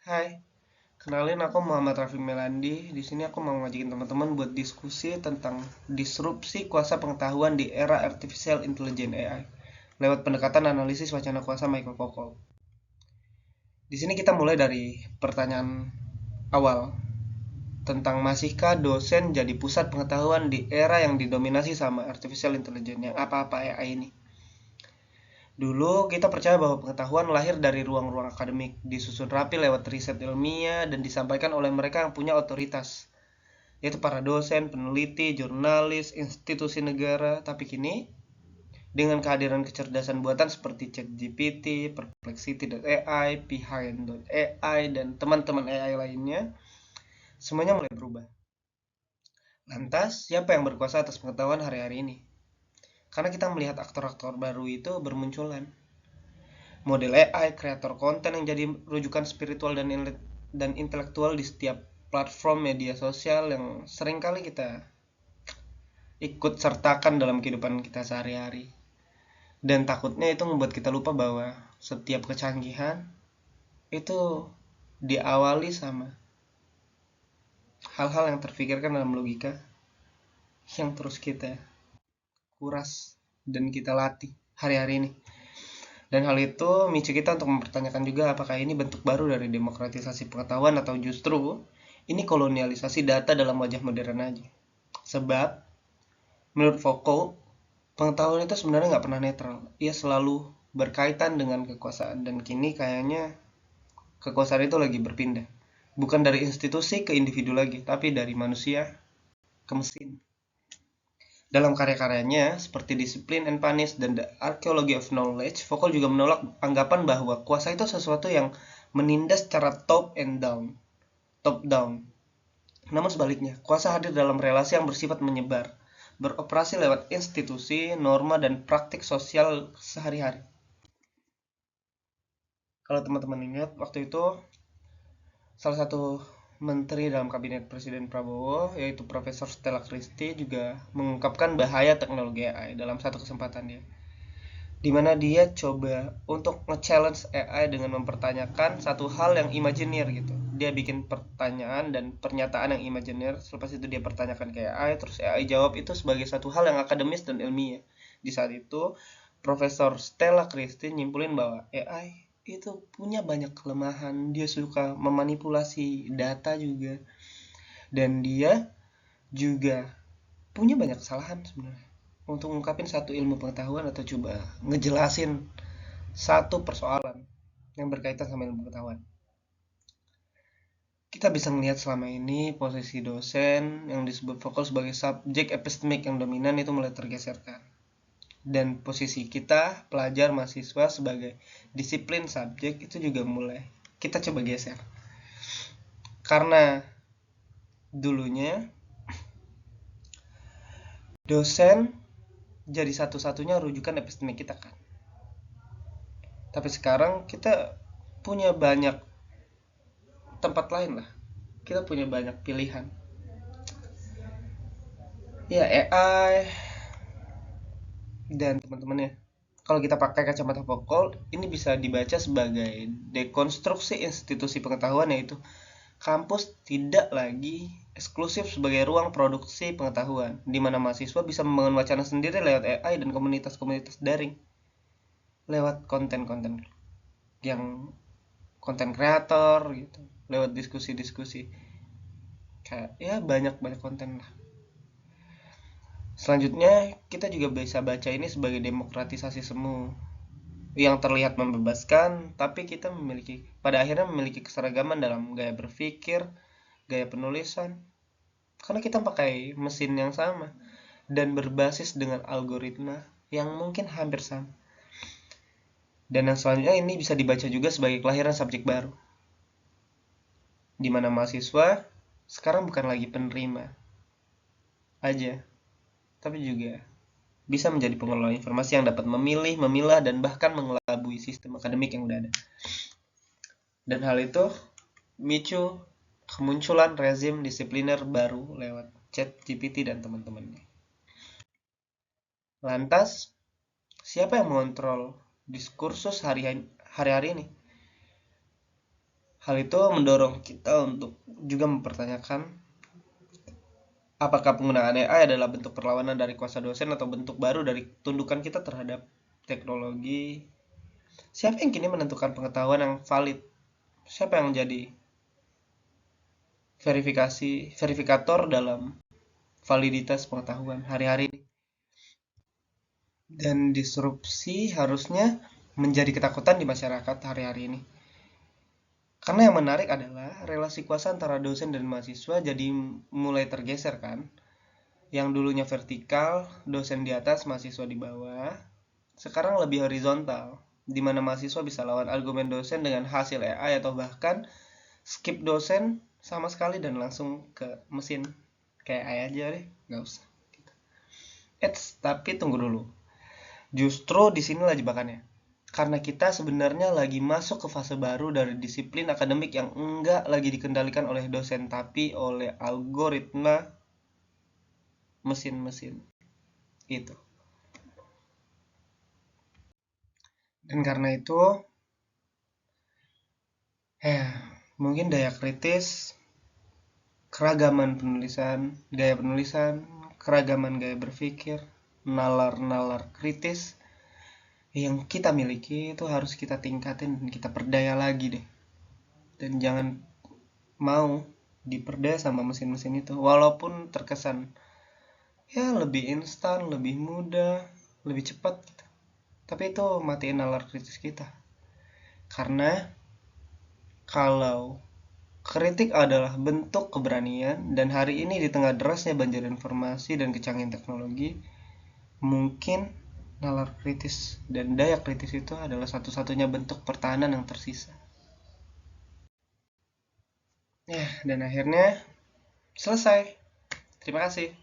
Hai, kenalin aku Muhammad Rafi Melandi. Di sini aku mau ngajakin teman-teman buat diskusi tentang disrupsi kuasa pengetahuan di era artificial intelligence AI lewat pendekatan analisis wacana kuasa Michael Foucault. Di sini kita mulai dari pertanyaan awal tentang masihkah dosen jadi pusat pengetahuan di era yang didominasi sama artificial intelligence yang apa-apa AI ini. Dulu kita percaya bahwa pengetahuan lahir dari ruang-ruang akademik, disusun rapi lewat riset ilmiah dan disampaikan oleh mereka yang punya otoritas, yaitu para dosen, peneliti, jurnalis, institusi negara. Tapi kini, dengan kehadiran kecerdasan buatan seperti ChatGPT, Perplexity.ai, Behind.ai, dan teman-teman AI lainnya, semuanya mulai berubah. Lantas, siapa yang berkuasa atas pengetahuan hari-hari ini? Karena kita melihat aktor-aktor baru itu bermunculan. Model AI, kreator konten yang jadi rujukan spiritual dan intelektual di setiap platform media sosial yang seringkali kita ikut sertakan dalam kehidupan kita sehari-hari. Dan takutnya itu membuat kita lupa bahwa setiap kecanggihan itu diawali sama hal-hal yang terfikirkan dalam logika yang terus kita kuras dan kita latih hari-hari ini. Dan hal itu memicu kita untuk mempertanyakan juga apakah ini bentuk baru dari demokratisasi pengetahuan atau justru ini kolonialisasi data dalam wajah modern aja. Sebab menurut Foucault, pengetahuan itu sebenarnya nggak pernah netral. Ia selalu berkaitan dengan kekuasaan dan kini kayaknya kekuasaan itu lagi berpindah. Bukan dari institusi ke individu lagi, tapi dari manusia ke mesin. Dalam karya-karyanya seperti Discipline and Punish dan The Archaeology of Knowledge, Foucault juga menolak anggapan bahwa kuasa itu sesuatu yang menindas secara top down. Namun sebaliknya, kuasa hadir dalam relasi yang bersifat menyebar, beroperasi lewat institusi, norma, dan praktik sosial sehari-hari. Kalau teman-teman ingat, waktu itu salah satu menteri dalam kabinet Presiden Prabowo, yaitu Profesor Stella Christie, juga mengungkapkan bahaya teknologi AI dalam satu kesempatan dia. Di mana dia coba untuk nge-challenge AI dengan mempertanyakan satu hal yang imajiner gitu. Dia bikin pertanyaan dan pernyataan yang imajiner, selepas itu dia pertanyakan ke AI, terus AI jawab itu sebagai satu hal yang akademis dan ilmiah. Di saat itu, Profesor Stella Christie nyimpulin bahwa AI itu punya banyak kelemahan, dia suka memanipulasi data juga, dan dia juga punya banyak kesalahan sebenarnya untuk ngungkapin satu ilmu pengetahuan atau coba ngejelasin satu persoalan yang berkaitan sama ilmu pengetahuan. Kita bisa melihat selama ini posisi dosen yang disebut vokal sebagai subjek epistemik yang dominan itu mulai tergeserkan. Dan posisi kita, pelajar mahasiswa sebagai disiplin subjek itu juga mulai kita coba geser. Karena dulunya dosen jadi satu-satunya rujukan epistemik kita kan. Tapi sekarang kita punya banyak tempat lain lah. Kita punya banyak pilihan. Ya AI dan teman-temannya. Kalau kita pakai kacamata Foucault, ini bisa dibaca sebagai dekonstruksi institusi pengetahuan, yaitu kampus tidak lagi eksklusif sebagai ruang produksi pengetahuan, di mana mahasiswa bisa membangun wacana sendiri lewat AI dan komunitas-komunitas daring, lewat konten-konten yang konten kreator gitu, lewat diskusi-diskusi. Kayak ya banyak-banyak konten lah. Selanjutnya, kita juga bisa baca ini sebagai demokratisasi semu yang terlihat membebaskan, tapi kita pada akhirnya memiliki keseragaman dalam gaya berpikir, gaya penulisan, karena kita pakai mesin yang sama dan berbasis dengan algoritma yang mungkin hampir sama. Dan yang selanjutnya ini bisa dibaca juga sebagai kelahiran subjek baru, di mana mahasiswa sekarang bukan lagi penerima aja, tapi juga bisa menjadi pengelola informasi yang dapat memilih, memilah, dan bahkan mengelabui sistem akademik yang udah ada. Dan hal itu micu kemunculan rezim disipliner baru lewat ChatGPT dan teman-temannya. Lantas, siapa yang mengontrol diskursus hari-hari ini? Hal itu mendorong kita untuk juga mempertanyakan apakah penggunaan AI adalah bentuk perlawanan dari kuasa dosen atau bentuk baru dari tundukan kita terhadap teknologi. Siapa yang kini menentukan pengetahuan yang valid? Siapa yang menjadi verifikator dalam validitas pengetahuan hari-hari ini? Dan disrupsi harusnya menjadi ketakutan di masyarakat hari-hari ini. Karena yang menarik adalah relasi kuasa antara dosen dan mahasiswa jadi mulai tergeser kan. Yang dulunya vertikal, dosen di atas, mahasiswa di bawah, sekarang lebih horizontal, di mana mahasiswa bisa lawan argumen dosen dengan hasil AI atau bahkan skip dosen sama sekali dan langsung ke mesin. Kayak AI aja deh, nggak usah. Tapi tunggu dulu. Justru disinilah jebakannya. Karena kita sebenarnya lagi masuk ke fase baru dari disiplin akademik yang enggak lagi dikendalikan oleh dosen, tapi oleh algoritma mesin-mesin itu. Dan karena itu, mungkin daya kritis, keragaman penulisan, keragaman gaya berpikir, nalar-nalar kritis yang kita miliki itu harus kita tingkatin dan kita perdaya lagi deh. Dan jangan mau diperdaya sama mesin-mesin itu, walaupun terkesan ya lebih instan, lebih mudah, lebih cepat gitu. Tapi itu matiin nalar kritis kita. Karena kalau kritik adalah bentuk keberanian, dan hari ini di tengah derasnya banjir informasi dan kecanggihan teknologi, mungkin nalar kritis dan daya kritis itu adalah satu-satunya bentuk pertahanan yang tersisa. Dan akhirnya selesai. Terima kasih.